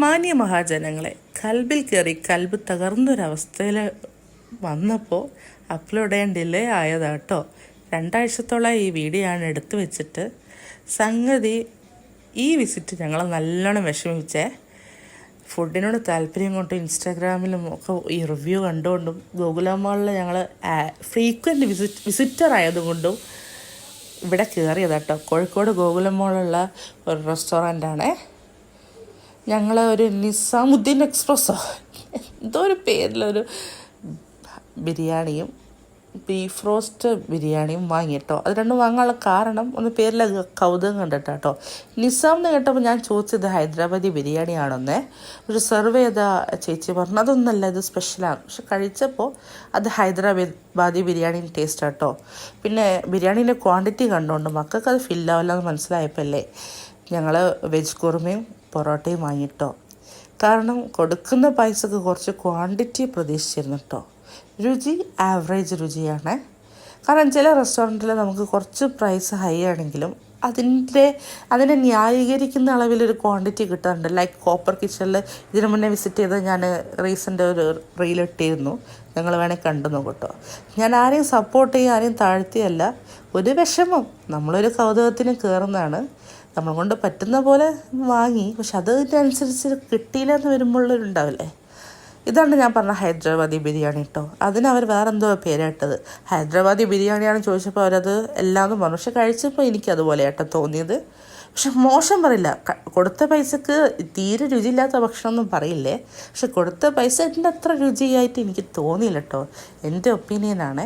മാന്യ മഹാജനങ്ങളെ, കൽബിൽ കയറി കൽബ് തകർന്നൊരവസ്ഥയിൽ വന്നപ്പോൾ അപ്ലോഡ് ചെയ്യാൻ ഡിലേ ആയതാട്ടോ. 2 ആഴ്ചത്തോളം ഈ വീഡിയോ ആണ് എടുത്തു വെച്ചിട്ട്. സംഗതി ഈ വിസിറ്റ് ഞങ്ങളെ നല്ലോണം വിഷമിച്ചേ. ഫുഡിനോട് താല്പര്യം കൊണ്ടും ഇൻസ്റ്റാഗ്രാമിലും ഒക്കെ ഈ റിവ്യൂ കണ്ടുകൊണ്ടും ഗോകുലമാളിൽ ഞങ്ങൾ ഫ്രീക്വൻറ്റ് വിസിറ്റർ ആയതുകൊണ്ടും ഇവിടെ കയറിയതാട്ടോ. കോഴിക്കോട് ഗോകുലമാളുള്ള ഒരു റെസ്റ്റോറൻ്റാണേ. ഞങ്ങൾ ഒരു നിസാമുദ്ദീൻ എക്സ്പ്രസ്സോ എന്തോ ഒരു പേരിലൊരു ബിരിയാണിയും ബീഫ് റോസ്റ്റ് ബിരിയാണിയും വാങ്ങിയിട്ടോ. അത് രണ്ടും വാങ്ങാനുള്ള കാരണം ഒന്ന് പേരിലെ കൗതുകം കണ്ടിട്ടാട്ടോ. നിസാം എന്ന് കേട്ടപ്പോൾ ഞാൻ ചോദിച്ചത് ഹൈദരാബാദി ബിരിയാണിയാണെന്നേ. പക്ഷെ സെർവ് ചെയ്ത ചേച്ചി പറഞ്ഞു അതൊന്നല്ല, ഇത് സ്പെഷ്യലാണ്. പക്ഷെ കഴിച്ചപ്പോൾ അത് ഹൈദരാബാദി ബിരിയാണി ടേസ്റ്റ് ആട്ടോ. പിന്നെ ബിരിയാണീൻ്റെ ക്വാണ്ടിറ്റി കണ്ടുകൊണ്ട് മക്കൾക്ക് അത് ഫില്ലാവില്ല എന്ന് മനസ്സിലായപ്പോൾ അല്ലേ ഞങ്ങൾ വെജ് കുറുമയും പൊറോട്ടയും വാങ്ങിയിട്ടോ. കാരണം കൊടുക്കുന്ന പൈസക്ക് കുറച്ച് ക്വാണ്ടിറ്റി പ്രതീക്ഷിച്ചിരുന്നു കേട്ടോ. രുചി ആവറേജ് രുചിയാണ്. കാരണം ചില റെസ്റ്റോറൻറ്റിൽ നമുക്ക് കുറച്ച് പ്രൈസ് ഹൈ ആണെങ്കിലും അതിനെ ന്യായീകരിക്കുന്ന അളവിലൊരു ക്വാണ്ടിറ്റി കിട്ടാറുണ്ട്. ലൈക്ക് കോപ്പർ കിച്ചണിൽ ഇതിനു മുന്നേ വിസിറ്റ് ചെയ്ത് ഞാൻ റീസെൻ്റ് ഒരു റീലിട്ടിരുന്നു. ഞങ്ങൾ വേണേൽ കണ്ടു നോക്കട്ടോ. ഞാൻ ആരെയും സപ്പോർട്ട് ചെയ്യുക, ആരെയും താഴ്ത്തിയല്ല. ഒരു വിഷമം, നമ്മളൊരു കൗതുകത്തിന് കയറുന്നതാണ്. നമ്മൾ കൊണ്ട് പറ്റുന്ന പോലെ വാങ്ങി. പക്ഷെ അതിനനുസരിച്ച് കിട്ടിയില്ല എന്ന് വരുമ്പോഴുണ്ടാവില്ലേ. ഇതാണ് ഞാൻ പറഞ്ഞ ഹൈദരാബാദി ബിരിയാണി കേട്ടോ. അതിനവർ വേറെന്തോ പേരായിട്ടത്. ഹൈദരാബാദി ബിരിയാണിയാണെന്ന് ചോദിച്ചപ്പോൾ അവരത് എല്ലാമെന്ന് പറഞ്ഞു. പക്ഷെ കഴിച്ചപ്പോൾ എനിക്കതുപോലെ ആട്ടോ തോന്നിയത്. പക്ഷെ മോശം പറയില്ല. കൊടുത്ത പൈസക്ക് തീരെ രുചിയില്ലാത്ത ഭക്ഷണമൊന്നും പറയില്ലേ. പക്ഷെ കൊടുത്ത പൈസ എൻ്റെ അത്ര രുചിയായിട്ട് എനിക്ക് തോന്നിയില്ല കേട്ടോ. എൻ്റെ ഒപ്പീനിയനാണ്.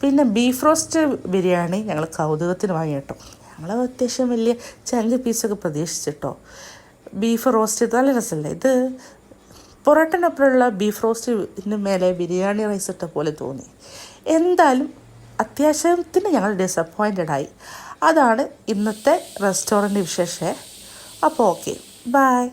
പിന്നെ ബീഫ് റോസ്റ്റ് ബിരിയാണി ഞങ്ങൾ കൗതുകത്തിന് വാങ്ങി കേട്ടോ. ഞങ്ങൾ അത്യാവശ്യം വലിയ ചങ്ക് പീസൊക്കെ പ്രതീക്ഷിച്ചിട്ടോ. ബീഫ് റോസ്റ്റ് നല്ല രസമല്ലേ. ഇത് പൊറോട്ടനപ്പുറമുള്ള ബീഫ് റോസ്റ്റിന് മേലെ ബിരിയാണി റൈസ് ഇട്ട പോലെ തോന്നി. എന്തായാലും അത്യാവശ്യത്തിന് ഞങ്ങൾ ഡിസപ്പോയിൻറ്റഡായി. അതാണ് ഇന്നത്തെ റെസ്റ്റോറൻറ്റ് വിശേഷം. അപ്പോൾ ഓക്കെ, ബൈ.